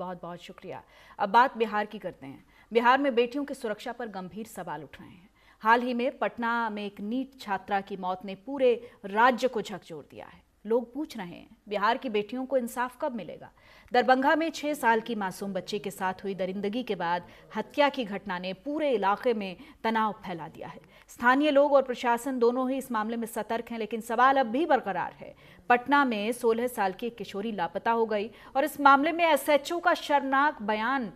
बहुत बहुत शुक्रिया। अब बात बिहार की करते हैं। बिहार में बेटियों की सुरक्षा पर गंभीर सवाल उठ रहे हैं। हाल ही में पटना में एक नीट छात्रा की मौत ने पूरे राज्य को झकझोर दिया है। लोग पूछ रहे हैं बिहार की बेटियों को इंसाफ कब मिलेगा। दरभंगा में 6 साल की मासूम बच्ची के साथ हुई दरिंदगी के बाद हत्या की घटना ने पूरे इलाके में तनाव फैला दिया है। स्थानीय लोग और प्रशासन दोनों ही इस मामले में सतर्क हैं, लेकिन सवाल अब भी बरकरार है। पटना में 16 साल की एक किशोरी लापता हो गई और इस मामले में एसएचओ का शर्मनाक बयान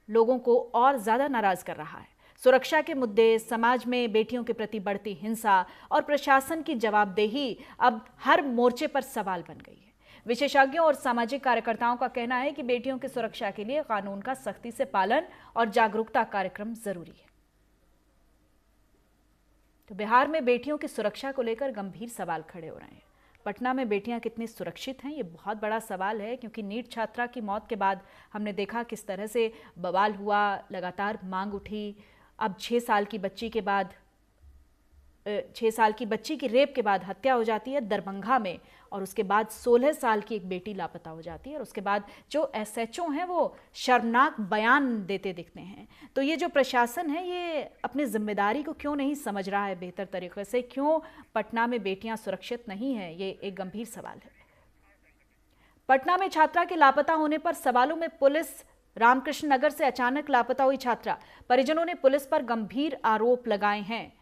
लोगों को और ज्यादा नाराज कर रहा है। सुरक्षा के मुद्दे, समाज में बेटियों के प्रति बढ़ती हिंसा और प्रशासन की जवाबदेही अब हर मोर्चे पर सवाल बन गई है। विशेषज्ञों और सामाजिक कार्यकर्ताओं का कहना है कि बेटियों की सुरक्षा के लिए कानून का सख्ती से पालन और जागरूकता कार्यक्रम जरूरी है। तो बिहार में बेटियों की सुरक्षा को लेकर गंभीर सवाल खड़े हो रहे हैं। पटना में बेटियां कितनी सुरक्षित हैं, ये बहुत बड़ा सवाल है, क्योंकि नीट छात्रा की मौत के बाद हमने देखा किस तरह से बवाल हुआ, लगातार मांग उठी। अब 6 साल की बच्ची के बाद 6 साल की बच्ची की रेप के बाद हत्या हो जाती है दरभंगा में, और उसके बाद 16 साल की एक बेटी लापता हो जाती है, और उसके बाद जो एसएचओ हैं वो शर्मनाक बयान देते दिखते हैं। तो ये जो प्रशासन है ये अपनी जिम्मेदारी को क्यों नहीं समझ रहा है बेहतर तरीके से, क्यों पटना में बेटियां सुरक्षित नहीं हैं, ये एक गंभीर सवाल है। पटना में छात्रा के लापता होने पर सवालों में पुलिस। रामकृष्ण नगर से अचानक लापता हुई छात्रा, परिजनों ने पुलिस पर गंभीर आरोप लगाए हैं।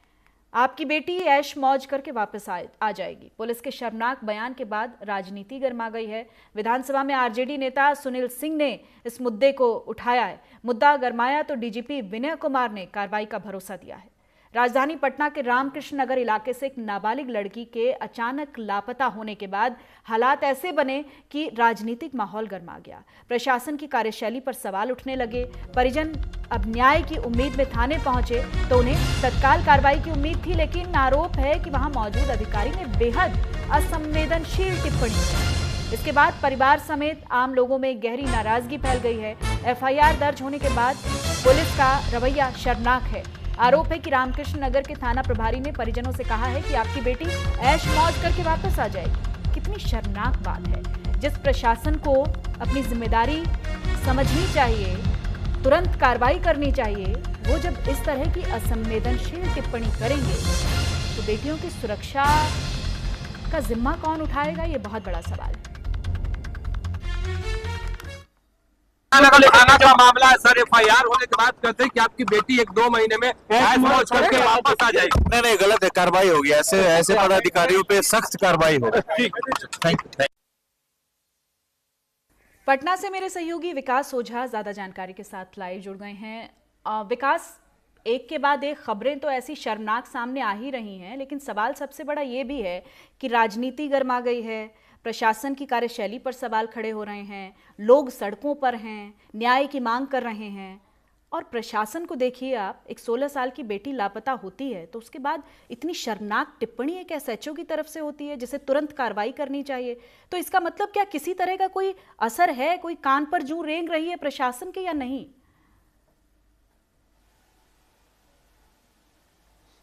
आपकी बेटी ऐश मौज करके वापस आ जाएगी। पुलिस के शर्मनाक बयान के बाद राजनीति गर्मा गई है। विधानसभा में आरजेडी नेता सुनील सिंह ने इस मुद्दे को उठाया है। मुद्दा गरमाया तो डीजीपी विनय कुमार ने कार्रवाई का भरोसा दिया है। राजधानी पटना के रामकृष्ण नगर इलाके से एक नाबालिग लड़की के अचानक लापता होने के बाद हालात ऐसे बने कि राजनीतिक माहौल गर्मा गया। प्रशासन की कार्यशैली पर सवाल उठने लगे। परिजन अब न्याय की उम्मीद में थाने पहुंचे तो उन्हें तत्काल कार्रवाई की उम्मीद थी, लेकिन आरोप है कि वहां मौजूद अधिकारी ने बेहद असंवेदनशील टिप्पणी की। इसके बाद परिवार समेत आम लोगों में गहरी नाराजगी फैल गई है। एफआईआर दर्ज होने के बाद पुलिस का रवैया शर्मनाक है। आरोप है कि रामकृष्ण नगर के थाना प्रभारी ने परिजनों से कहा है कि आपकी बेटी ऐश मौज करके वापस आ जाएगी। कितनी शर्मनाक बात है। जिस प्रशासन को अपनी जिम्मेदारी समझनी चाहिए, तुरंत कार्रवाई करनी चाहिए, वो जब इस तरह की असंवेदनशील टिप्पणी करेंगे तो बेटियों की सुरक्षा का जिम्मा कौन उठाएगा, ये बहुत बड़ा सवाल है। थाना का मामला है सर, एफआईआर होने के बाद कहते हैं कि आपकी बेटी 1-2 महीने में ऐश मौज करके वापस आ जाएगी। नहीं, गलत है, कार्रवाई होगी। ऐसे पदाधिकारियों पे सख्त कार्रवाई होगी। ठीक, थैंक यू। पटना से मेरे सहयोगी विकास ओझा ज्यादा जानकारी के साथ लाइव जुड़ गए हैं। विकास, एक के बाद एक खबरें तो ऐसी शर्मनाक सामने आ ही रही हैं, लेकिन सवाल सबसे बड़ा ये भी है कि राजनीति गर्मा गई है, प्रशासन की कार्यशैली पर सवाल खड़े हो रहे हैं, लोग सड़कों पर हैं, न्याय की मांग कर रहे हैं। और प्रशासन को देखिए आप, एक 16 साल की बेटी लापता होती है तो उसके बाद इतनी शर्मनाक टिप्पणी एक एसएचओ की तरफ से होती है जिसे तुरंत कार्रवाई करनी चाहिए। तो इसका मतलब क्या किसी तरह का कोई असर है, कोई कान पर जूं रेंग रही है प्रशासन के या नहीं?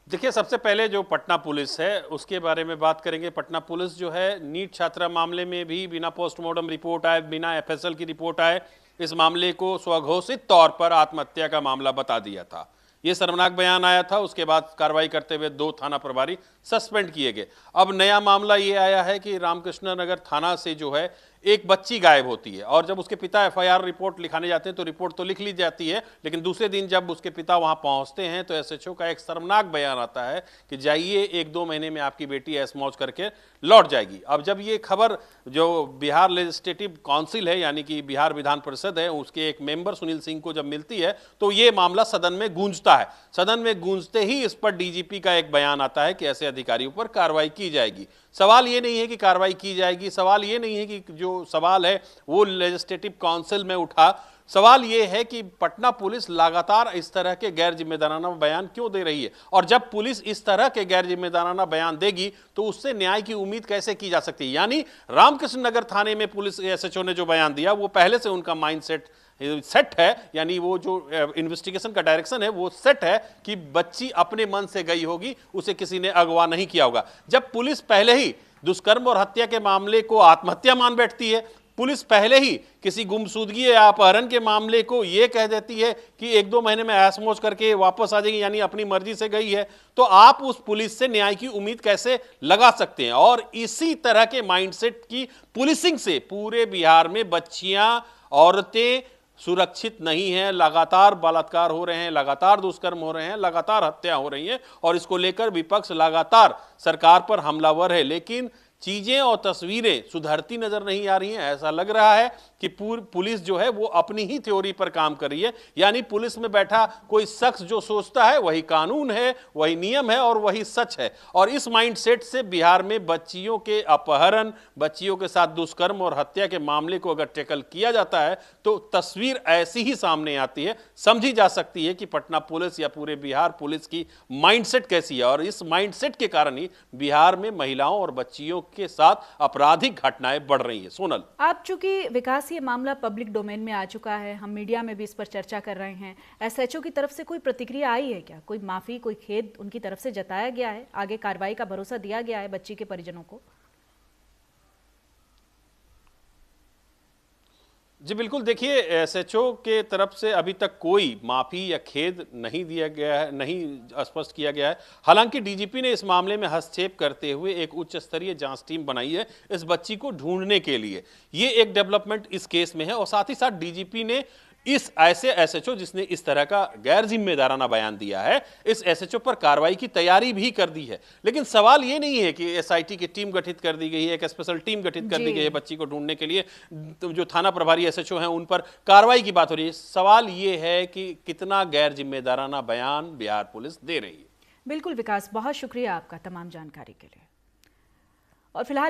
देखिए, सबसे पहले जो पटना पुलिस है उसके बारे में बात करेंगे। पटना पुलिस जो है नीट छात्रा मामले में भी बिना पोस्टमार्टम रिपोर्ट आए, बिना एफएसएल की रिपोर्ट आए, इस मामले को स्वघोषित तौर पर आत्महत्या का मामला बता दिया था। ये शर्मनाक बयान आया था, उसके बाद कार्रवाई करते हुए 2 थाना प्रभारी सस्पेंड किए गए। अब नया मामला ये आया है कि रामकृष्ण नगर थाना से जो है एक बच्ची गायब होती है, और जब उसके पिता एफआईआर रिपोर्ट लिखाने जाते हैं तो रिपोर्ट तो लिख ली जाती है, लेकिन दूसरे दिन जब उसके पिता वहां पहुंचते हैं तो एसएचओ का एक शर्मनाक बयान आता है कि जाइए 1-2 महीने में आपकी बेटी ऐश मौज करके लौट जाएगी। अब जब ये खबर जो बिहार लेजिस्लेटिव काउंसिल है, यानी कि बिहार विधान परिषद है, उसके एक मेंबर सुनील सिंह को जब मिलती है तो ये मामला सदन में गूंजता है। सदन में गूंजते ही इस पर डीजीपी का एक बयान आता है कि ऐसे अधिकारियों पर कार्रवाई की जाएगी। सवाल ये नहीं है कि कार्रवाई की जाएगी, सवाल ये नहीं है कि जो सवाल है वो लेजिस्लेटिव काउंसिल में उठा, सवाल ये है कि पटना पुलिस लगातार इस तरह के गैर जिम्मेदाराना बयान क्यों दे रही है, और जब पुलिस इस तरह के गैर जिम्मेदाराना बयान देगी तो उससे न्याय की उम्मीद कैसे की जा सकती है। यानी रामकृष्ण नगर थाने में पुलिस एसएचओ ने जो बयान दिया वो पहले से उनका माइंडसेट सेट है, यानी वो जो इन्वेस्टिगेशन का डायरेक्शन है वो सेट है कि बच्ची अपने मन से गई होगी, उसे किसी ने अगवा नहीं किया होगा। जब पुलिस पहले ही दुष्कर्म और हत्या के मामले को आत्महत्या मान बैठती है, पुलिस पहले ही किसी गुमशुदगी या अपहरण के मामले को यह कह देती है कि 1-2 महीने में ऐश मौज करके वापस आ जाएगी, यानी अपनी मर्जी से गई है, तो आप उस पुलिस से न्याय की उम्मीद कैसे लगा सकते हैं? और इसी तरह के माइंडसेट की पुलिसिंग से पूरे बिहार में बच्चियां, औरतें सुरक्षित नहीं हैं। लगातार बलात्कार हो रहे हैं, लगातार दुष्कर्म हो रहे हैं, लगातार हत्या हो रही हैं और इसको लेकर विपक्ष लगातार सरकार पर हमलावर है। लेकिन चीजें और तस्वीरें सुधरती नजर नहीं आ रही हैं। ऐसा लग रहा है कि पुलिस जो है वो अपनी ही थ्योरी पर काम कर रही है, यानी पुलिस में बैठा कोई शख्स जो सोचता है वही कानून है, वही नियम है और वही सच है। और इस माइंडसेट से बिहार में बच्चियों के अपहरण, बच्चियों के साथ दुष्कर्म और हत्या के मामले को अगर टैकल किया जाता है तो तस्वीर ऐसी ही सामने आती है। समझी जा सकती है कि पटना पुलिस या पूरे बिहार पुलिस की माइंडसेट कैसी है और इस माइंडसेट के कारण ही बिहार में महिलाओं और बच्चियों के साथ आपराधिक घटनाएं बढ़ रही हैं। सोनल, आप चूंकि विकास ये मामला पब्लिक डोमेन में आ चुका है, हम मीडिया में भी इस पर चर्चा कर रहे हैं, एसएचओ की तरफ से कोई प्रतिक्रिया आई है क्या? कोई माफी, कोई खेद उनकी तरफ से जताया गया है? आगे कार्रवाई का भरोसा दिया गया है बच्ची के परिजनों को? जी बिल्कुल, देखिए एसएचओ के तरफ से अभी तक कोई माफी या खेद नहीं दिया गया है, नहीं स्पष्ट किया गया है। हालांकि डीजीपी ने इस मामले में हस्तक्षेप करते हुए एक उच्च स्तरीय जांच टीम बनाई है इस बच्ची को ढूंढने के लिए। ये एक डेवलपमेंट इस केस में है और साथ ही साथ डीजीपी ने इस ऐसे एसएचओ जिसने इस तरह का गैर जिम्मेदाराना बयान दिया है, इस एसएचओ पर कार्रवाई की तैयारी भी कर दी है। लेकिन सवाल ये नहीं है कि एसआईटी की टीम गठित कर दी गई है, एक स्पेशल टीम गठित कर दी गई है बच्ची को ढूंढने के लिए, तो जो थाना प्रभारी एसएचओ हैं उन पर कार्रवाई की बात हो रही है। सवाल ये है कि कितना गैर जिम्मेदाराना बयान बिहार पुलिस दे रही है। बिल्कुल विकास, बहुत शुक्रिया आपका तमाम जानकारी के लिए। और फिलहाल